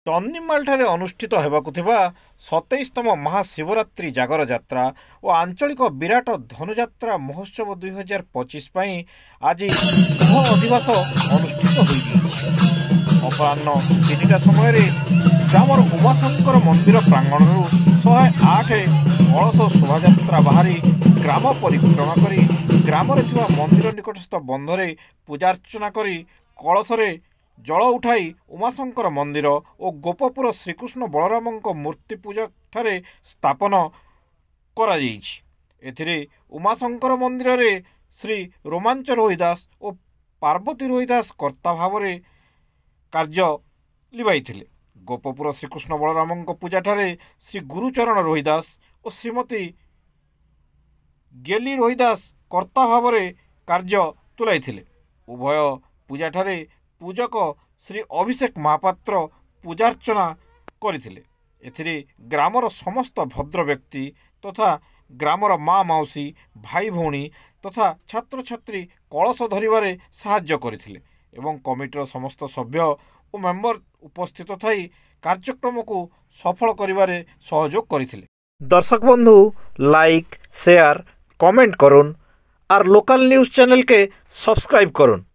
टन्निमालଠାରେ ଅନୁଷ୍ଠିତ ହେବାକୁ ଥିବା 27ତମ ମହାଶିବରାତ୍ରି ଜାଗର ଯାତ୍ରା ଓ ଆଞ୍ଚଳିକ ବିରାଟ ଧନୁଯାତ୍ରା ମହୋତ୍ସବ 2025 ପାଇଁ ଆଜି ଶୁଭ ଅଧିବାସ ଅନୁଷ୍ଠିତ ହୋଇଯାଇଛି। ଅପରାହ୍ନ 3ଟା ସମୟରେ ଗ୍ରାମର ଉମାଶଙ୍କର ମନ୍ଦିର ପ୍ରାଙ୍ଗଣରୁ 108 କଳସ ଶୋଭାଯାତ୍ରା ବାହାରି ଗ୍ରାମ ପରିକ୍ରମା କରି ଗ୍ରାମରେ ଥିବା ମନ୍ଦିର ନିକଟସ୍ଥ ବନ୍ଧରେ ପୂଜାର୍ଚ୍ଚନା କରି କଳସରେ जल उठाई उमाशंकर मंदिर और गोपपुर श्रीकृष्ण बलरामଙ୍କ मूर्ति पूजा ठारे स्थापन करा जाइछि। एथिरे उमाशंकर मंदिर रे श्री रोमांच रोहिदास और पार्वती रोहिदास कर्ता भाव रे कार्य लिबाइथिले। गोपपुर श्रीकृष्ण बलरामଙ୍କ पूजा ठारे श्री गुरुचरण रोहिदास और श्रीमती गेली रोहिदास कर्ता भाव रे कार्य तुलाइथिले। उभय पूजा ठारे पूजक श्री अभिषेक महापात्र पूजार्चना करथिले। एथिरे ग्रामर समस्त भद्र व्यक्ति तथा ग्रामर माँ माउसी भाई भौणी तथा छात्र छात्री कलश धरिबारे साहाय्य करथिले एवं कमिटीर समस्त सभ्य और मेंबर उपस्थित थाई कार्यक्रम को सफल करिबारे सहयोग करथिले। दर्शक बंधु लाइक शेयर कमेंट करुन और लोकल न्यूज चैनल के सब्सक्राइब करुन।